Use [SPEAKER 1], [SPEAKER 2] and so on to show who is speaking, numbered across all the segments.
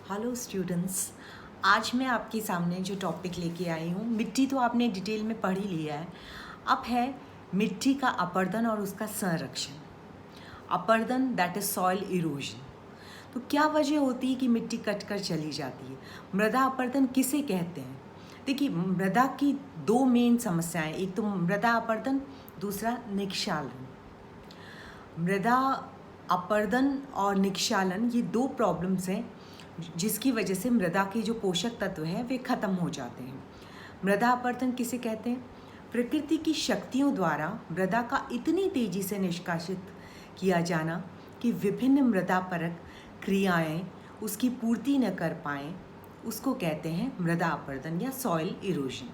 [SPEAKER 1] Hello students, आज मैं आपके सामने जो टॉपिक लेके आई हूँ, मिट्टी तो आपने डिटेल में पढ़ ही लिया है। अब है मिट्टी का अपरदन और उसका संरक्षण। अपरदन दैट इज सॉइल इरोजन। तो क्या वजह होती है कि मिट्टी कट कर चली जाती है? मृदा अपरदन किसे कहते हैं? देखिए, मृदा की दो मेन समस्याएं, एक तो मृदा अपरदन, दूसरा निक्षालन। मृदा अपरदन और निक्षालन ये दो प्रॉब्लम्स हैं जिसकी वजह से मृदा के जो पोषक तत्व हैं वे खत्म हो जाते हैं। मृदा अपरदन किसे कहते हैं? प्रकृति की शक्तियों द्वारा मृदा का इतनी तेजी से निष्कासित किया जाना कि विभिन्न मृदा परक क्रियाएं उसकी पूर्ति न कर पाएं, उसको कहते हैं मृदा अपरदन या सॉइल इरोजन।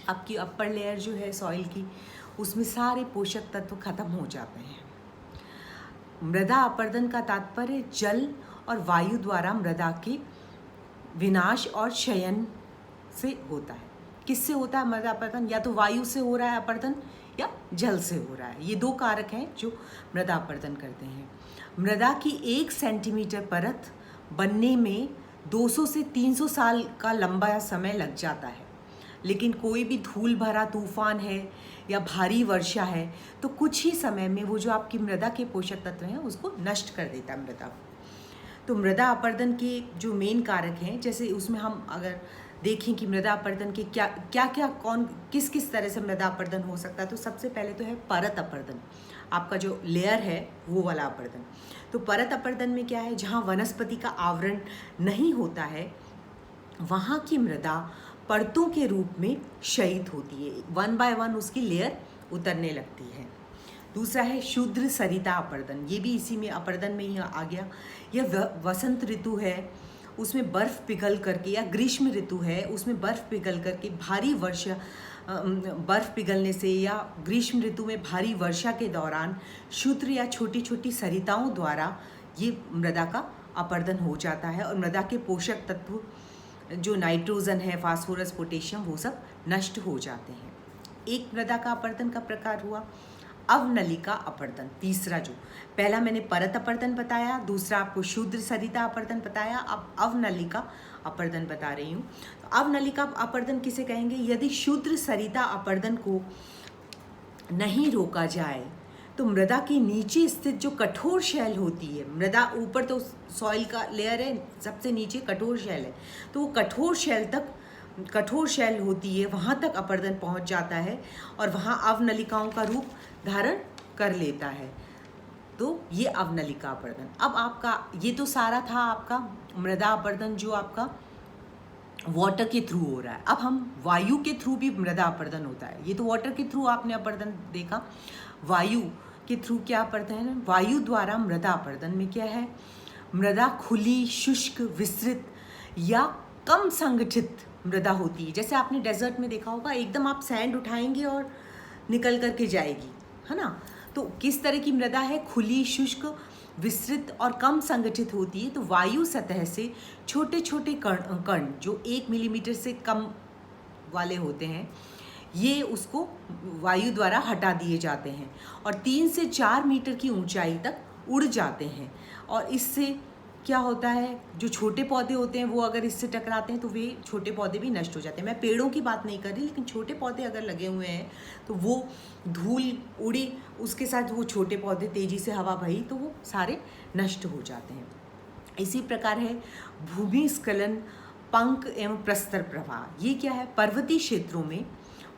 [SPEAKER 1] आपकी अपर लेयर जो है सॉइल की, उसमें सारे पोषक तत्व खत्म हो जाते हैं। मृदा अपरदन का तात्पर्य जल और वायु द्वारा मृदा के विनाश और क्षयन से होता है। किससे होता है मृदा अपरदन? या तो वायु से हो रहा है अपरदन या जल से हो रहा है। ये दो कारक हैं जो मृदा अपरदन करते हैं। मृदा की 1 सेंटीमीटर परत बनने में 200 से 300 साल का लंबा समय लग जाता है, लेकिन कोई भी धूल भरा तूफान है या भारी वर्षा है तो कुछ ही समय में वो जो आपकी मृदा के पोषक तत्व हैं उसको नष्ट कर देता है मृदा को। तो मृदा अपरदन के जो मेन कारक हैं, जैसे उसमें हम अगर देखें कि मृदा अपरदन के क्या क्या क्या कौन किस किस तरह से मृदा अपरदन हो सकता है, तो सबसे पहले तो है परत अपरदन। आपका जो लेयर है वो वाला अपरदन। तो परत अपरदन में क्या है? जहाँ वनस्पति का आवरण नहीं होता है वहाँ की मृदा परतों के रूप में क्षयित होती है, 1 बाय 1 उसकी लेयर उतरने लगती है। दूसरा है शुद्र सरिता अपरदन, ये भी इसी में अपरदन में ही आ गया। यह वसंत ऋतु है, उसमें बर्फ़ पिघल करके, या ग्रीष्म ऋतु है उसमें बर्फ़ पिघल करके भारी वर्षा, बर्फ़ पिघलने से या ग्रीष्म ऋतु में भारी वर्षा के दौरान शुद्र या छोटी छोटी सरिताओं द्वारा ये मृदा का अपरदन हो जाता है और मृदा के पोषक तत्व जो नाइट्रोजन है, फास्फोरस, पोटेशियम, वो सब नष्ट हो जाते हैं। एक मृदा का अपरदन का प्रकार हुआ अवनलिका अपरदन। तीसरा, जो पहला मैंने परत अपरदन बताया, दूसरा आपको शुद्र सरिता अपरदन बताया, अब अवनलिका अपरदन बता रही हूँ। तो अवनलिका अपरदन किसे कहेंगे? यदि शुद्र सरिता अपरदन को नहीं रोका जाए तो मृदा के नीचे स्थित जो कठोर शैल होती है, मृदा ऊपर तो सॉइल का लेयर है, सबसे नीचे कठोर शैल है, तो वो कठोर शैल होती है, वहाँ तक अपरदन पहुँच जाता है और वहाँ अवनलिकाओं का रूप धारण कर लेता है। तो ये अवनलिका अपरदन। अब आपका ये तो सारा था आपका मृदा अपरदन जो आपका वाटर के थ्रू हो रहा है। अब हम वायु के थ्रू भी मृदा अपरदन होता है। ये तो वाटर के थ्रू आपने अपरदन देखा, वायु के थ्रू क्या अपरदन है? वायु द्वारा मृदा अपरदन में क्या है? मृदा खुली, शुष्क, विस्तृत या कम संगठित मृदा होती है। जैसे आपने डेजर्ट में देखा होगा, एकदम आप सैंड उठाएंगे और निकल करके जाएगी, है ना? तो किस तरह की मृदा है? खुली, शुष्क, विस्तृत और कम संगठित होती है। तो वायु सतह से छोटे छोटे कण जो 1 मिलीमीटर से कम वाले होते हैं, ये उसको वायु द्वारा हटा दिए जाते हैं और 3 से 4 मीटर की ऊंचाई तक उड़ जाते हैं। और इससे क्या होता है? जो छोटे पौधे होते हैं वो अगर इससे टकराते हैं तो वे छोटे पौधे भी नष्ट हो जाते हैं। मैं पेड़ों की बात नहीं कर रही, लेकिन छोटे पौधे अगर लगे हुए हैं तो वो धूल उड़ी, उसके साथ वो छोटे पौधे तेज़ी से हवा बही तो वो सारे नष्ट हो जाते हैं। इसी प्रकार है भूमिस्खलन, पंख एवं प्रस्तर प्रवाह। ये क्या है? पर्वतीय क्षेत्रों में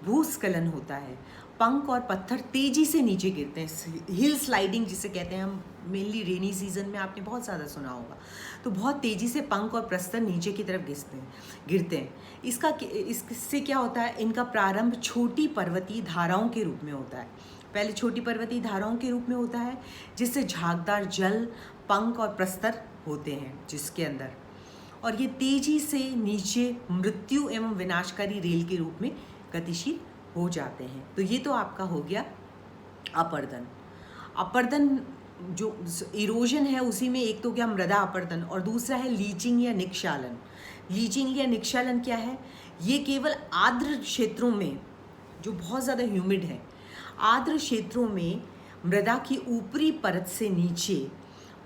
[SPEAKER 1] भूस्खलन होता है, पंख और पत्थर तेजी से नीचे गिरते हैं, हिल स्लाइडिंग जिसे कहते हैं हम, मेनली रेनी सीजन में आपने बहुत ज़्यादा सुना होगा। तो बहुत तेज़ी से पंख और प्रस्तर नीचे की तरफ गिरते हैं। इससे क्या होता है? इनका प्रारंभ छोटी पर्वतीय धाराओं के रूप में होता है। पहले छोटी पर्वतीय धाराओं के रूप में होता है, जिससे झागदार जल, पंख और प्रस्तर होते हैं जिसके अंदर, और ये तेजी से नीचे मृत्यु एवं विनाशकारी रेल के रूप में गतिशील हो जाते हैं। तो ये तो आपका हो गया अपरदन। अपरदन जो इरोजन है उसी में एक तो क्या मृदा अपरदन और दूसरा है लीचिंग या निक्षालन। लीचिंग या निक्षालन क्या है? ये केवल आर्द्र क्षेत्रों में, जो बहुत ज़्यादा ह्यूमिड है, आर्द्र क्षेत्रों में मृदा की ऊपरी परत से नीचे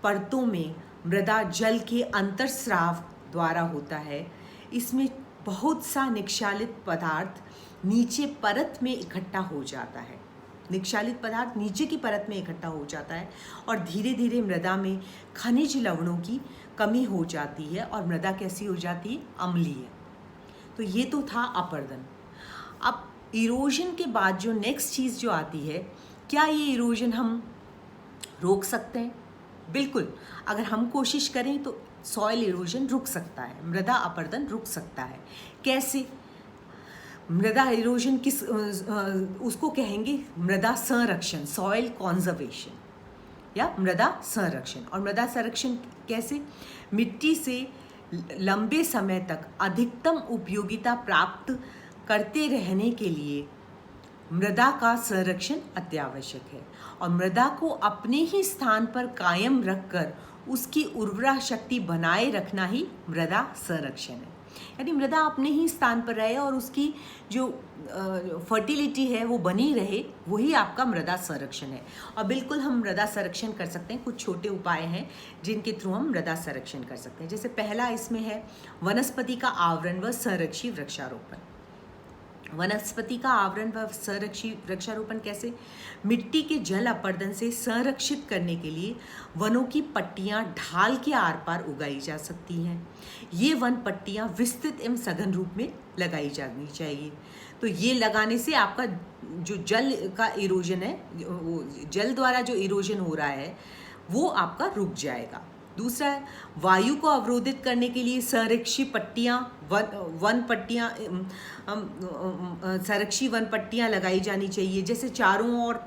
[SPEAKER 1] परतों में मृदा जल के अंतर्स्राव द्वारा होता है। इसमें बहुत सा निक्षालित पदार्थ नीचे परत में इकट्ठा हो जाता है। निक्षालित पदार्थ नीचे की परत में इकट्ठा हो जाता है और धीरे धीरे मृदा में खनिज लवणों की कमी हो जाती है और मृदा कैसी हो जाती है, अम्लीय। तो ये तो था अपर्दन। अब इरोजन के बाद जो नेक्स्ट चीज़ जो आती है, क्या ये इरोजन हम रोक सकते हैं? बिल्कुल, अगर हम कोशिश करें तो सॉइल इरोजन रुक सकता है, मृदा अपर्दन रुक सकता है। कैसे? मृदा इरोजन उसको कहेंगे मृदा संरक्षण, सॉइल कॉन्जर्वेशन या मृदा संरक्षण। और मृदा संरक्षण कैसे? मिट्टी से लंबे समय तक अधिकतम उपयोगिता प्राप्त करते रहने के लिए मृदा का संरक्षण अत्यावश्यक है। और मृदा को अपने ही स्थान पर कायम रखकर उसकी उर्वरा शक्ति बनाए रखना ही मृदा संरक्षण है। यानी मृदा अपने ही स्थान पर रहे और उसकी जो फर्टिलिटी है वो बनी रहे, वही आपका मृदा संरक्षण है। और बिल्कुल हम मृदा संरक्षण कर सकते हैं। कुछ छोटे उपाय हैं जिनके थ्रू हम मृदा संरक्षण कर सकते हैं। जैसे पहला इसमें है वनस्पति का आवरण व संरक्षी वृक्षारोपण। वनस्पति का आवरण व संरक्षी वृक्षारोपण कैसे? मिट्टी के जल अपर्दन से संरक्षित करने के लिए वनों की पट्टियां ढाल के आर पार उगाई जा सकती हैं। ये वन पट्टियां विस्तृत एवं सघन रूप में लगाई जानी चाहिए। तो ये लगाने से आपका जो जल का इरोजन है, वो जल द्वारा जो इरोजन हो रहा है वो आपका रुक जाएगा। दूसरा है वायु को अवरोधित करने के लिए संरक्षी पट्टियाँ वन पट्टियाँ संरक्षी वन पट्टियाँ लगाई जानी चाहिए। जैसे चारों ओर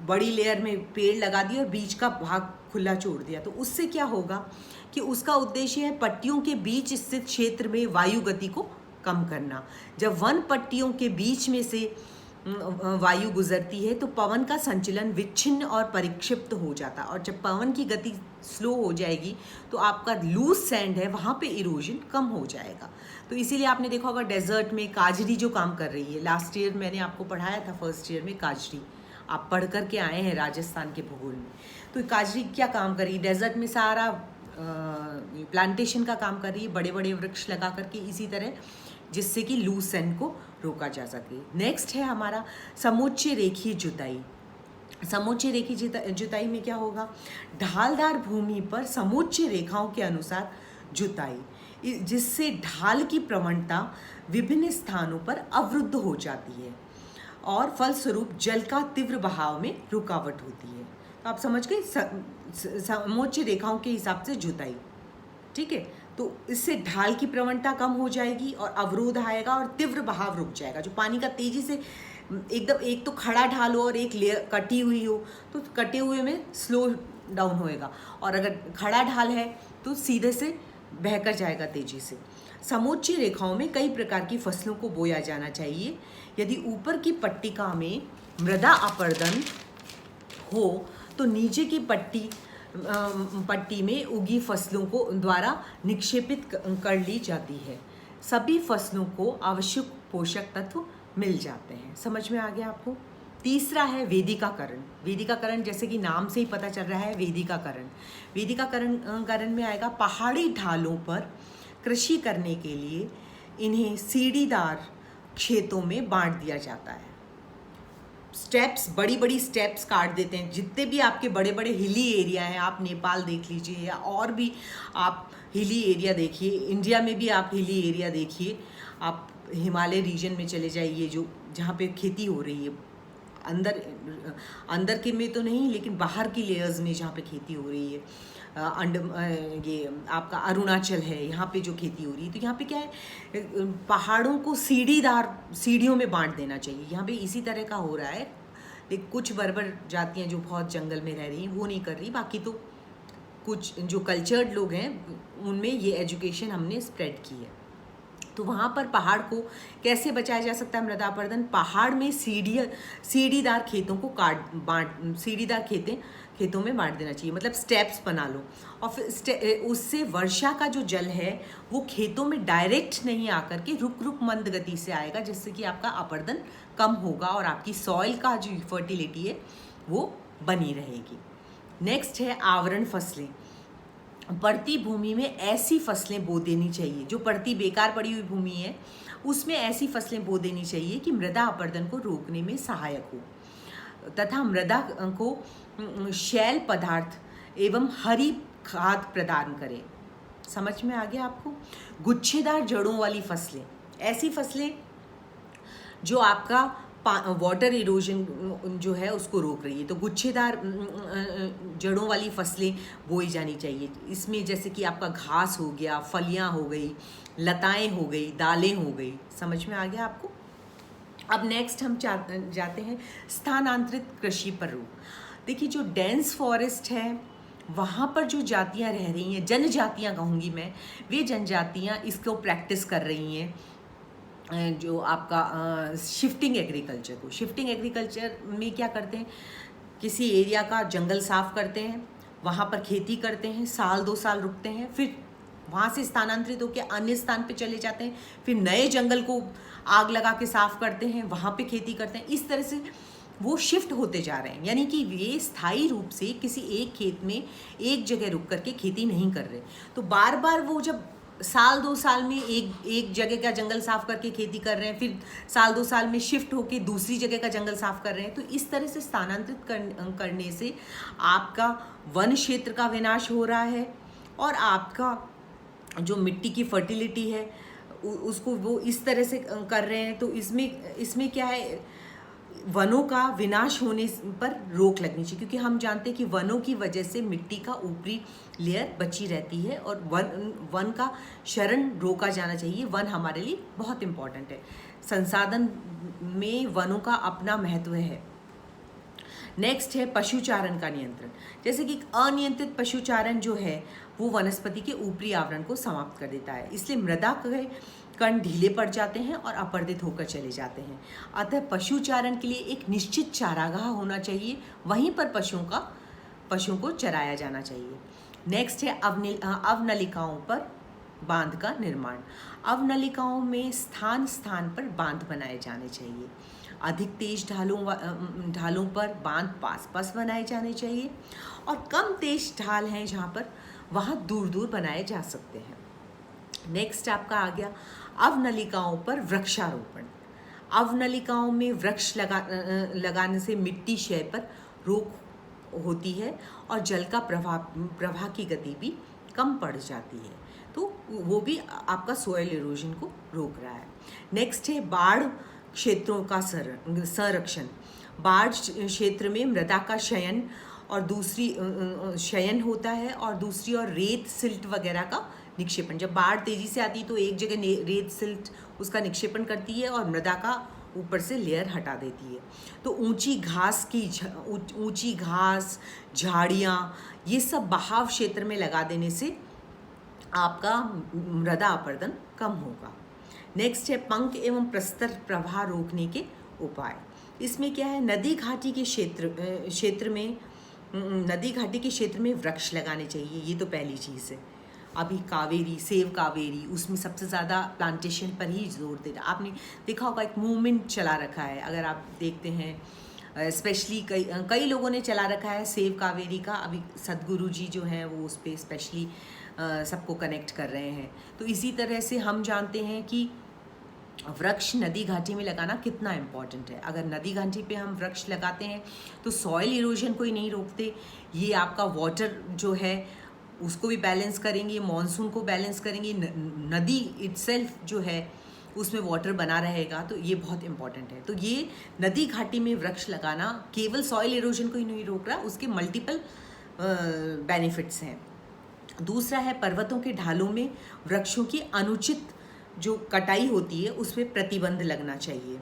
[SPEAKER 1] बड़ी लेयर में पेड़ लगा दिए और बीच का भाग खुला छोड़ दिया, तो उससे क्या होगा कि उसका उद्देश्य है पट्टियों के बीच स्थित क्षेत्र में वायु गति को कम करना। जब वन पट्टियों के बीच में से वायु गुजरती है तो पवन का संचलन विच्छिन्न और परिक्षिप्त हो जाता है। और जब पवन की गति स्लो हो जाएगी तो आपका लूज सैंड है वहाँ पे इरोजन कम हो जाएगा। तो इसीलिए आपने देखा होगा डेजर्ट में काजरी जो काम कर रही है, लास्ट ईयर मैंने आपको पढ़ाया था फर्स्ट ईयर में काजरी, आप पढ़ कर के आए हैं राजस्थान के भूगोल में। तो काजरी क्या काम कर रही है? डेजर्ट में सारा प्लांटेशन का काम कर रही है, बड़े बड़े वृक्ष लगा करके, इसी तरह जिससे कि लूज सैंड को रोका जा सके। नेक्स्ट है हमारा समोच्च रेखीय जुताई। समोच्च रेखीय जुताई में क्या होगा? ढालदार भूमि पर समोच्च रेखाओं के अनुसार जुताई, जिससे ढाल की प्रवणता विभिन्न स्थानों पर अवरुद्ध हो जाती है और फलस्वरूप जल का तीव्र बहाव में रुकावट होती है। तो आप समझ गए, समोच्च रेखाओं के हिसाब से जुताई, ठीक है। तो इससे ढाल की प्रवणता कम हो जाएगी और अवरोध आएगा और तीव्र बहाव रुक जाएगा। जो पानी का तेजी से एकदम, एक तो खड़ा ढाल हो और एक लेयर कटी हुई हो तो कटे हुए में स्लो डाउन होएगा, और अगर खड़ा ढाल है तो सीधे से बहकर जाएगा तेजी से। समोच्च रेखाओं में कई प्रकार की फसलों को बोया जाना चाहिए। यदि ऊपर की पट्टिका में मृदा अपर्दन हो तो नीचे की पट्टी में उगी फसलों को द्वारा निक्षेपित कर ली जाती है। सभी फसलों को आवश्यक पोषक तत्व मिल जाते हैं। समझ में आ गया आपको? तीसरा है वेदिकाकरण। वेदिकाकरण जैसे कि नाम से ही पता चल रहा है, वेदिकाकरण। वेदिकाकरण में आएगा पहाड़ी ढालों पर कृषि करने के लिए इन्हें सीढ़ीदार खेतों में बांट दिया जाता है। स्टेप्स, बड़ी बड़ी स्टेप्स काट देते हैं। जितने भी आपके बड़े बड़े हिली एरिया हैं, आप नेपाल देख लीजिए या और भी आप हिली एरिया देखिए, इंडिया में भी आप हिली एरिया देखिए, आप हिमालय रीजन में चले जाइए जो जहाँ पे खेती हो रही है, अंदर के में तो नहीं लेकिन बाहर की लेयर्स में जहाँ पे खेती हो रही है, ये आपका अरुणाचल है, यहाँ पे जो खेती हो रही है, तो यहाँ पे क्या है, पहाड़ों को सीढ़ियों में बांट देना चाहिए। यहाँ पे इसी तरह का हो रहा है। लेकिन कुछ बर्बर जातियाँ जो बहुत जंगल में रह रही हैं वो नहीं कर रही, बाकी तो कुछ जो कल्चर्ड लोग हैं उनमें ये एजुकेशन हमने स्प्रेड की है। तो वहाँ पर पहाड़ को कैसे बचाया जा सकता है मृदा अपर्दन? पहाड़ में सीढ़ीदार खेतों को सीढ़ीदार खेतों में बांट देना चाहिए, मतलब स्टेप्स बना लो। और फिर उससे वर्षा का जो जल है वो खेतों में डायरेक्ट नहीं आकर के रुक रुक मंद गति से आएगा, जिससे कि आपका अपर्दन कम होगा और आपकी सॉइल का जो फर्टिलिटी है वो बनी रहेगी। नेक्स्ट है आवरण फसलें। पड़ती भूमि में ऐसी फसलें बो देनी चाहिए, जो पड़ती बेकार पड़ी हुई भूमि है उसमें ऐसी फसलें बो देनी चाहिए कि मृदा अपरदन को रोकने में सहायक हो तथा मृदा को शैल पदार्थ एवं हरी खाद प्रदान करे। समझ में आ गया आपको? गुच्छेदार जड़ों वाली फसलें, ऐसी फसलें जो आपका वाटर इरोजन जो है उसको रोक रही है, तो गुच्छेदार जड़ों वाली फसलें बोई जानी चाहिए। इसमें जैसे कि आपका घास हो गया, फलियां हो गई, लताएं हो गई, दालें हो गई। समझ में आ गया आपको? अब नेक्स्ट हम जाते हैं स्थानांतरित कृषि पर रोक। देखिए, जो डेंस फॉरेस्ट है वहाँ पर जो जातियाँ रह रही हैं, जनजातियाँ कहूँगी मैं, वे जनजातियाँ इसको प्रैक्टिस कर रही हैं, जो आपका शिफ्टिंग एग्रीकल्चर को। शिफ्टिंग एग्रीकल्चर में क्या करते हैं, किसी एरिया का जंगल साफ करते हैं, वहाँ पर खेती करते हैं, साल 2 साल रुकते हैं, फिर वहाँ से स्थानांतरित होकर अन्य स्थान पे चले जाते हैं, फिर नए जंगल को आग लगा के साफ करते हैं, वहाँ पे खेती करते हैं। इस तरह से वो शिफ्ट होते जा रहे हैं, यानी कि वे स्थायी रूप से किसी एक खेत में एक जगह रुक करके खेती नहीं कर रहे। तो बार बार वो जब साल 2 साल में एक जगह का जंगल साफ करके खेती कर रहे हैं, फिर साल 2 साल में शिफ्ट होके दूसरी जगह का जंगल साफ कर रहे हैं, तो इस तरह से स्थानांतरित करने से आपका वन क्षेत्र का विनाश हो रहा है और आपका जो मिट्टी की फर्टिलिटी है उसको वो इस तरह से कर रहे हैं। तो इसमें क्या है, वनों का विनाश होने पर रोक लगनी चाहिए, क्योंकि हम जानते हैं कि वनों की वजह से मिट्टी का ऊपरी लेयर बची रहती है और वन का क्षरण रोका जाना चाहिए। वन हमारे लिए बहुत इम्पॉर्टेंट है, संसाधन में वनों का अपना महत्व है। नेक्स्ट है पशुचारण का नियंत्रण। जैसे कि अनियंत्रित पशुचारण जो है वो वनस्पति के ऊपरी आवरण को समाप्त कर देता है, इसलिए मृदा के कण ढीले पड़ जाते हैं और अपर्दित होकर चले जाते हैं। अतः पशुचारण के लिए एक निश्चित चारागाह होना चाहिए, वहीं पर पशुओं को चराया जाना चाहिए। नेक्स्ट है अवनलिकाओं पर बांध का निर्माण। अवनलिकाओं में स्थान स्थान पर बांध बनाए जाने चाहिए। अधिक तेज ढालों पर बांध पास पास बनाए जाने चाहिए और कम तेज ढाल हैं जहाँ पर, वहाँ दूर दूर बनाए जा सकते हैं। नेक्स्ट आपका आ गया अवनलिकाओं पर वृक्षारोपण। अवनलिकाओं में वृक्ष लगाने से मिट्टी क्षय पर रोक होती है और जल का प्रवाह की गति भी कम पड़ जाती है, तो वो भी आपका सोयल इरोजन को रोक रहा है। नेक्स्ट है बाढ़ क्षेत्रों का संरक्षण। बाढ़ क्षेत्र में मृदा का क्षयन और क्षयन होता है और दूसरी ओर रेत सिल्ट वगैरह का निक्षेपण। जब बाढ़ तेजी से आती है तो एक जगह रेत सिल्ट उसका निक्षेपण करती है और मृदा का ऊपर से लेयर हटा देती है। तो ऊंची घास, झाड़ियाँ, ये सब बहाव क्षेत्र में लगा देने से आपका मृदा अपरदन कम होगा। नेक्स्ट है पंख एवं प्रस्तर प्रवाह रोकने के उपाय। इसमें क्या है, नदी घाटी के क्षेत्र में वृक्ष लगाने चाहिए, ये तो पहली चीज़ है। अभी सेव कावेरी, उसमें सबसे ज़्यादा प्लांटेशन पर ही जोर दे रहा। आपने देखा होगा एक मूवमेंट चला रखा है, अगर आप देखते हैं स्पेशली कई लोगों ने चला रखा है सेव कावेरी का। अभी सदगुरु जी जो हैं वो उस पर स्पेशली सबको कनेक्ट कर रहे हैं। तो इसी तरह से हम जानते हैं कि वृक्ष नदी घाटी में लगाना कितना इम्पॉर्टेंट है। अगर नदी घाटी पे हम वृक्ष लगाते हैं तो सॉइल इरोजन को ही नहीं रोकते, ये आपका वाटर जो है उसको भी बैलेंस करेंगे, मॉनसून को बैलेंस करेंगे, नदी इटसेल्फ जो है उसमें वाटर बना रहेगा, तो ये बहुत इंपॉर्टेंट है। तो ये नदी घाटी में वृक्ष लगाना केवल सॉइल इरोजन को ही नहीं रोक रहा, उसके मल्टीपल बेनिफिट्स हैं। दूसरा है पर्वतों के ढालों में वृक्षों की अनुचित जो कटाई होती है उस पर प्रतिबंध लगना चाहिए।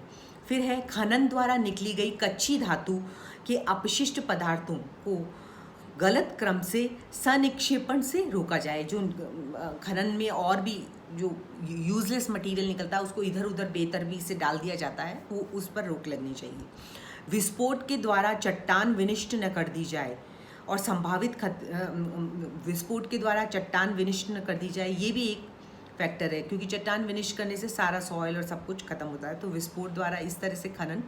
[SPEAKER 1] फिर है खनन द्वारा निकली गई कच्ची धातु के अपशिष्ट पदार्थों को गलत क्रम से सनिक्षेपण से रोका जाए। जो खनन में और भी जो यूजलेस मटेरियल निकलता है उसको इधर उधर बेतरतीबी से डाल दिया जाता है, वो उस पर रोक लगनी चाहिए। विस्फोट के द्वारा चट्टान विनिष्ट न कर दी जाए और संभावित विस्फोट के द्वारा चट्टान विनिष्ट न कर दी जाए, ये भी एक फैक्टर है, क्योंकि चट्टान विनिष्ट करने से सारा सॉइल और सब कुछ खत्म होता है। तो विस्फोट द्वारा इस तरह से खनन,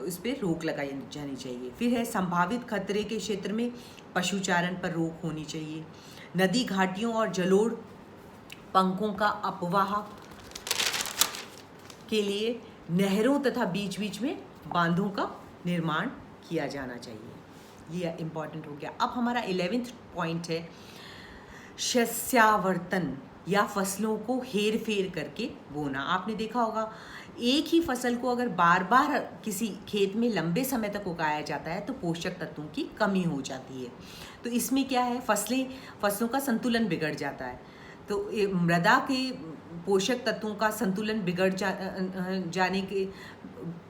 [SPEAKER 1] इस पर रोक लगाई जानी चाहिए। फिर है संभावित खतरे के क्षेत्र में पशुचारण पर रोक होनी चाहिए। नदी घाटियों और जलोढ़ पंखों का अपवाह के लिए नहरों तथा बीच बीच में बांधों का निर्माण किया जाना चाहिए। ये इम्पॉर्टेंट हो गया। अब हमारा 11वां पॉइंट है शस्यावर्तन या फसलों को हेर फेर करके बोना। आपने देखा होगा एक ही फसल को अगर बार बार किसी खेत में लंबे समय तक उगाया जाता है तो पोषक तत्वों की कमी हो जाती है। तो इसमें क्या है, फसलों का संतुलन बिगड़ जाता है। तो मृदा के पोषक तत्वों का संतुलन बिगड़ जाने के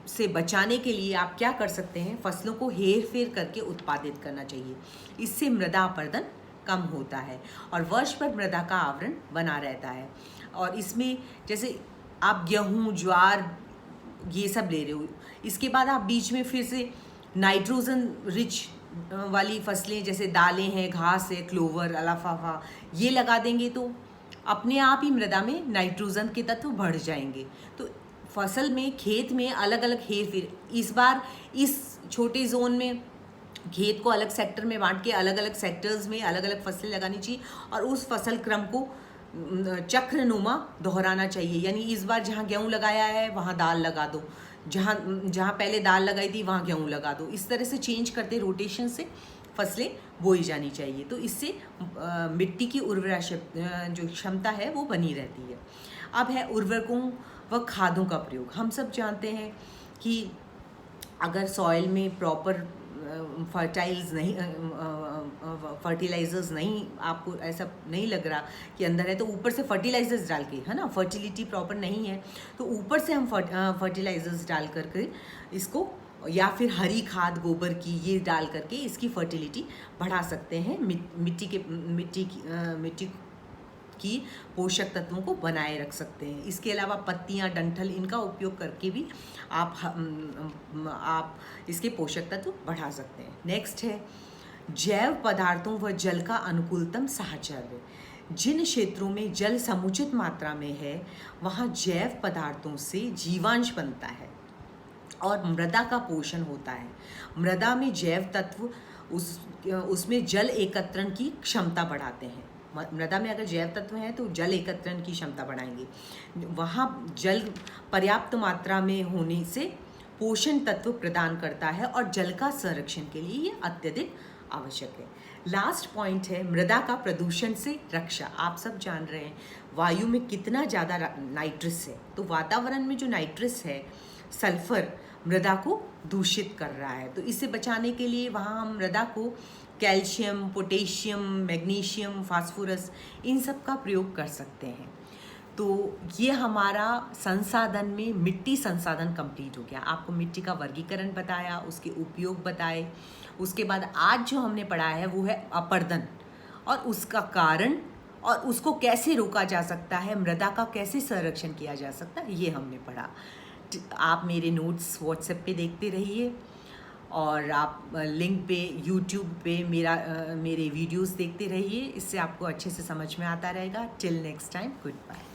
[SPEAKER 1] से बचाने के लिए आप क्या कर सकते हैं, फसलों को हेर फेर करके उत्पादित करना चाहिए। इससे मृदा अपरदन कम होता है और वर्ष भर मृदा का आवरण बना रहता है। और इसमें जैसे आप गेहूँ, ज्वार ये सब ले रहे हो, इसके बाद आप बीच में फिर से नाइट्रोजन रिच वाली फसलें जैसे दालें हैं, घास है, क्लोवर, अल्फाफा ये लगा देंगे तो अपने आप ही मृदा में नाइट्रोजन के तत्व बढ़ जाएंगे। तो फसल में, खेत में अलग अलग हेर फेर, इस बार इस छोटे जोन में खेत को अलग सेक्टर में बांट के अलग अलग सेक्टर्स में अलग अलग फसलें लगानी चाहिए और उस फसल क्रम को चक्रनुमा दोहराना चाहिए। यानी इस बार जहाँ गेहूँ लगाया है वहाँ दाल लगा दो, जहाँ पहले दाल लगाई थी वहाँ गेहूँ लगा दो। इस तरह से चेंज करते रोटेशन से फसलें बोई जानी चाहिए। तो इससे मिट्टी की उर्वरा जो क्षमता है वो बनी रहती है। अब है उर्वरकों व खादों का प्रयोग। हम सब जानते हैं कि अगर सॉइल में प्रॉपर फर्टिलाइजर्स नहीं, आपको ऐसा नहीं लग रहा कि अंदर है तो ऊपर से फर्टिलाइजर्स डाल के, है ना, फर्टिलिटी प्रॉपर नहीं है तो ऊपर से हम फर्टिलाइजर्स डाल करके इसको, या फिर हरी खाद गोबर की ये डाल करके इसकी फर्टिलिटी बढ़ा सकते हैं। मिट्टी की पोषक तत्वों को बनाए रख सकते हैं। इसके अलावा पत्तियां, डंठल इनका उपयोग करके भी आप इसके पोषक तत्व बढ़ा सकते हैं। नेक्स्ट है जैव पदार्थों व जल का अनुकूलतम साहचर्य। जिन क्षेत्रों में जल समुचित मात्रा में है वहाँ जैव पदार्थों से जीवांश बनता है और मृदा का पोषण होता है। मृदा में जैव तत्व उसमें जल एकत्रण की क्षमता बढ़ाते हैं। मृदा में अगर जैव तत्व हैं तो जल एकत्रण की क्षमता बढ़ाएंगे। वहाँ जल पर्याप्त मात्रा में होने से पोषण तत्व प्रदान करता है और जल का संरक्षण के लिए ये अत्यधिक आवश्यक है। लास्ट पॉइंट है मृदा का प्रदूषण से रक्षा। आप सब जान रहे हैं वायु में कितना ज़्यादा नाइट्रस है, तो वातावरण में जो नाइट्रस है, सल्फर मृदा को दूषित कर रहा है। तो इसे बचाने के लिए वहाँ हम मृदा को कैल्शियम, पोटेशियम, मैग्नीशियम, फास्फोरस इन सब का प्रयोग कर सकते हैं। तो ये हमारा संसाधन में मिट्टी संसाधन कंप्लीट हो गया। आपको मिट्टी का वर्गीकरण बताया, उसके उपयोग बताए। उसके बाद आज जो हमने पढ़ा है वो है अपरदन और उसका कारण और उसको कैसे रोका जा सकता है, मृदा का कैसे संरक्षण किया जा सकता है, ये हमने पढ़ा। आप मेरे नोट्स व्हाट्सएप पे देखते रहिए और आप लिंक पे यूट्यूब पे मेरे वीडियोस देखते रहिए। इससे आपको अच्छे से समझ में आता रहेगा। Till next time, good bye.